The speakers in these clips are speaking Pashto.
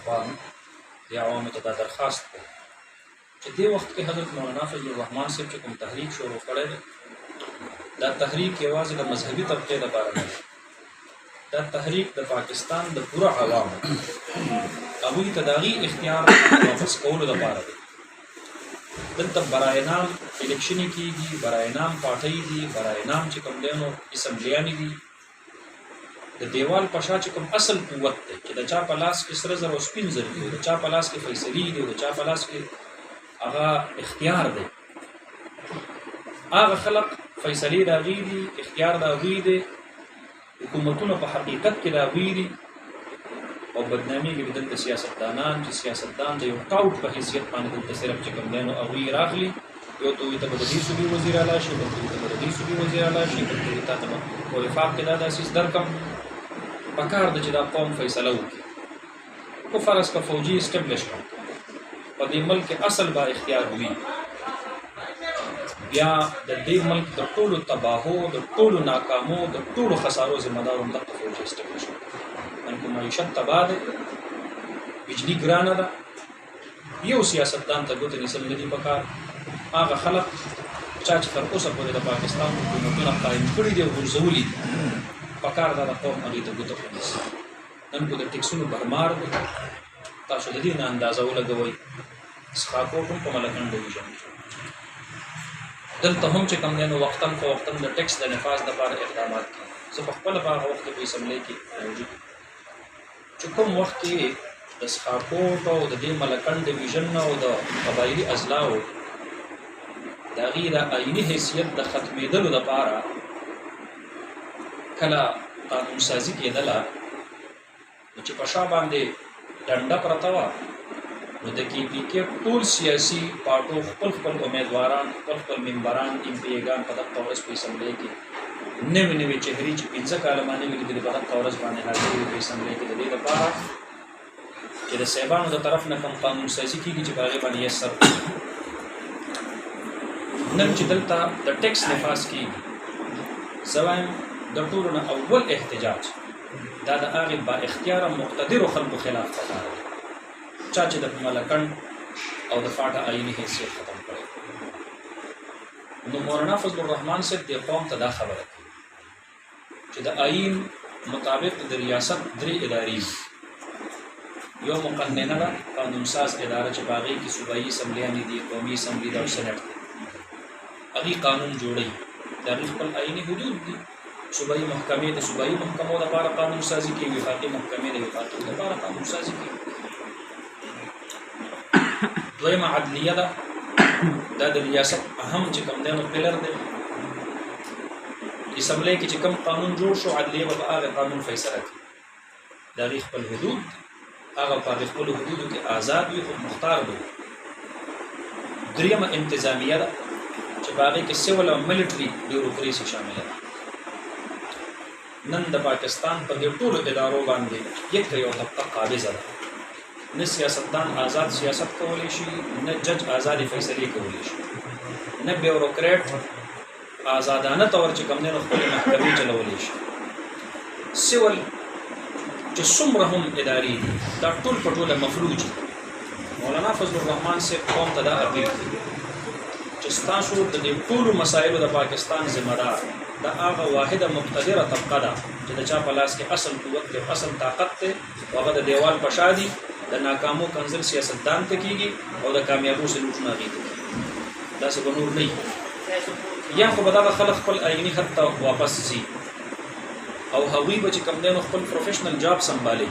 اخوان دې عوامو ته دا درخواست کوم چې دې وخت کې حضرت مولانا فضل الرحمن صاحب چې کوم تحریک شروع کړی دی دا تحریک یوازې د مذهبي طبقې لپاره نه دی دا تحریک د پاکستان د پوره عوامو هغوی ته د هغې اختیار واپس کولو لپاره دی دلته برای نام الیکشنې کېږي برای نام پارټۍ دي برای نام چې کوم دی نو اسمبلیانې دي د دیوال په شا چې کوم اصل قوت دی چې د چا په لاس کې سره زر او سپین زر دي د چا په لاس کې فیصلې دي د چا په لاس کې هغه اختیار دی هغه خلق فیصلې د هغوی دي اختیار د هغوی دی حکومتونه په حقیقت کې د هغوی دي او بدنامېږي به دلته سیاستدانان چې سیاستدان د یو ټاوټ په حیثیت باندې دلته صرف چې کوم دی نو هغوی راغلي یو ته وایي ته به د دې صوبې وزیر اعلی شي بل ته وایي ته به د دې صوبې وزیر اعلی شي بل ته وایي تا ته به په وفاق کې دا داسې درکړم پکار ده چې دا قوم فیصله وکړي کو فرض کا فوجي اسټبلش کړ په دې ملک کې اصل با اختیار وي بیا د دې ملک د ټولو تباهو د ټولو ناکامو د ټولو خسارو ذمہ دار هم دغه فوجي اسټبلش کړ ان کو معیشت تباه ده بجلی ګرانه ده یو سیاستدان ته ګوتې نیسل نه دي پکار هغه خلک چا چې تر اوسه پورې د پاکستان حکومتونه قایم کړي دي او غورځولي دي پکار دا د قوم هغې ته ګوته ونیسي نن کو د ټکسونو برمار دی تاسو د دې نه اندازه ولګوئ سخاکوټ هم په ملکنډ ډویژن کې دلته هم چې کوم دی نو وختاً فوقتاً د ټکس د نفاذ دپاره اقدامات کېږي زه په خپله په هغه وخت کې په اسمبلۍ کې موجود چې کوم وخت کې د سخاکوټ او د دې ملکنډ ډویژن او د قبایلي اضلاعو د هغې د آیني حیثیت د ختمېدلو دپاره کله قانون سازي کېدله نو چې په شا باندې ډنډه پرته وه نو د کې پي کې ټول سیاسي پارټو خپل خپل امیدواران خپل خپل ممبران ایم پي ایګان په دغه ورځ په اسمبلۍ کې نوې نوې چهرې چې 15 کاله باندې وي لیدلې په دغه ورځ باندې حاضر وي په اسمبلۍ کې د دې لپاره چې د صاحبانو د طرف نه کوم قانون سازي کېږي چې په هغې باندې یسر نن چې دلته د ټیکس نفاذ کېږي زه وایم د ټولو نه اول احتجاج دا د هغې با اختیاره مقتدرو خلکو خلاف پکار دی چا چې د ملکنډ او د فاټه آیني حیثیت ختم کړی نو مولانا فضل الرحمن صاحب دې قوم ته دا خبره کوي چې د آئین مطابق د ریاست درې ادارې یو مقننه ده قانون ساز اداره چې په هغې کې صوبایي اسمبلیانې دي قومي اسمبلي ده او سینټ دی هغې قانون جوړوي د هغې خپل آئیني حدود دي صوبایي محکمې د صوبایي محکمو لپاره قانون سازي کوي وفاقي محکمې د وفاقي لپاره قانون سازي کوي دویمه عدلیه ده دا د ریاست اهم چې کوم دی نو پلر دی اسمبلی کې چې کوم قانون جوړ شو عدلیه به په هغه قانون فیصله کوي د هغې خپل حدود هغه په هغې خپلو حدودو کې آزاد وي خود مختار وي دریمه انتظامیه ده چې په هغې کې سیول او ملټري بیوروکریسي شامله ده نن د پاکستان په دې ټولو ادارو باندې یو طبقه قابضه ده نه سیاستدان آزاد سیاست کولی شي نه جج آزادې فیصلې کولی شي نه بیوروکریټ آزادانه طور چې کوم دی نو خپلې محکمې چلولی شي سیول چې څومره هم ادارې دي دا ټول په ټوله مفلوج دي مولانا فضل الرحمن صاحب قوم ته دا اپیل کوي چې ستاسو د دې ټولو مسایلو د پاکستان ذمه دار دا هغه واحده مقتدره طبقه ده چې د چا په لاس کې اصل قوت دی اصل طاقت دی او هغه د دیوال په شا دي د ناکامو کنزل سیاستدان ته کېږي او د کامیابو سلوټونه هغې ته کېږي داسې به نور نه یا خو به دغه خلک خپل آیني خط ته واپس ځي او هغوی به چې کوم دی نو خپل پروفیشنل جاب سنبالي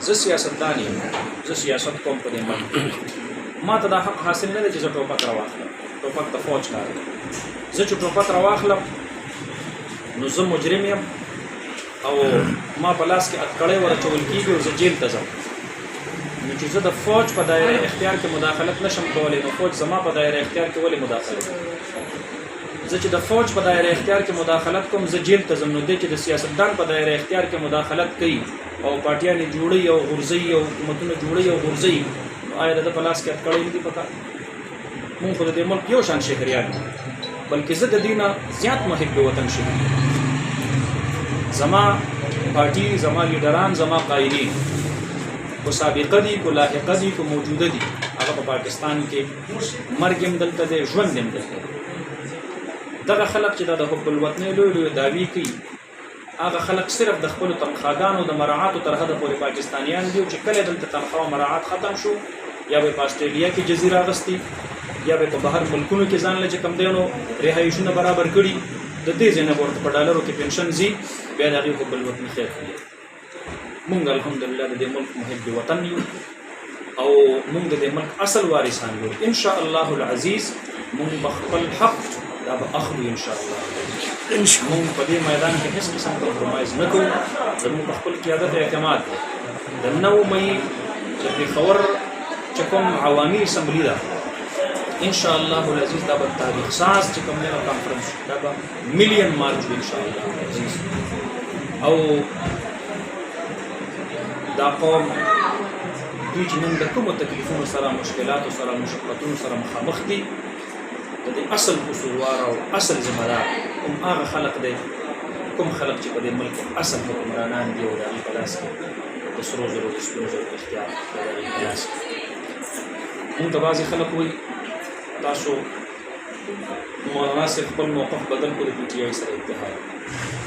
زه سیاستدان یم زه سیاست کوم په دې ملک ما ته دا حق حاصل نه دی چې زه ټوپک راواخلم ټوپک د فوج کار دی زه چې ټوپک راواخلم نو زه مجرم یم او ما په لاس کې اتکړی ورچول کېږي او زه جیل ته ځم نو چې زه د فوج په دایره اختیار کې مداخلت نشم کولی نو فوج زما په دایره اختیار کې ولې مداخلت زه چې د فوج په دایره اختیار کې مداخلت کوم زه جیل ته ځم نو دی چې د سیاستدان په دایره اختیار کې مداخلت کوي او پارټیانې جوړوي او غورځوي او حکومتونه جوړوي او غورځوي نو آیا د ده په لاس کې اتکړی نه دي پکار مونږ خو د دې ملک یو شان شهریان یو بلکې زه د دې نه زیات محب د وطن شهری زما پارټي زما لیډران زما قایدین کو سابقه دي کو لاحقه دي کو موجوده دي هغه په پاکستان کې مرګ هم دلته دی ژوند هم دلته دی دغه خلک چې دا د حب الوطنۍ لوی لوی دعوې کوي هغه خلک صرف د خپلو تنخواګانو د مراعاتو تر حده پورې پاکستانیان دي چې کله دلته تنخوا او مراعات ختم شو یا به په استرالیا کې جزیره اغستې یا به په بهر ملکونو کې ځان له چې کم دی نو رهایشونه برابر کړي د دې ځای نه به ورته په ډالرو کې پنشن ځي بیا د هغې حب الوطني خیر کوي مونږ الحمدلله د دې ملک محب وطن یو او مونږ د دې ملک اصل وارثان یو ان شاء الله العزیز مونږ به خپل حق دا به اخلو ان شاء الله مونږ په دې میدان کې هیڅ قسم کمپرومایز نه کوو زموږ په خپل قیادت اعتماد دی د 9 مئی چې پېښور چې کوم عوامي اسمبلي ده ان شاء الله العزیز دا به تاریخ ساز چې کوم نه کانفرنس دا به مليون مارچ ان شاء الله العزیز او دا قوم دوی چې نن د کومو تکلیفونو سره مشکلاتو سره مشقتونو سره مخامخ دي د دې اصل قصوروار او اصل ذمہ دار کوم هغه خلق دی کوم خلق چې په دې ملک اصل حکمرانان دي او د هغې په لاس کې د سرو زرو د سپینو زرو اختیار د هغې په لاس کې مونږ ته بعضې خلک وایي تاسو مولانا صاحب خپل موقف بدل کړو د پي ټي آی سره اتحاد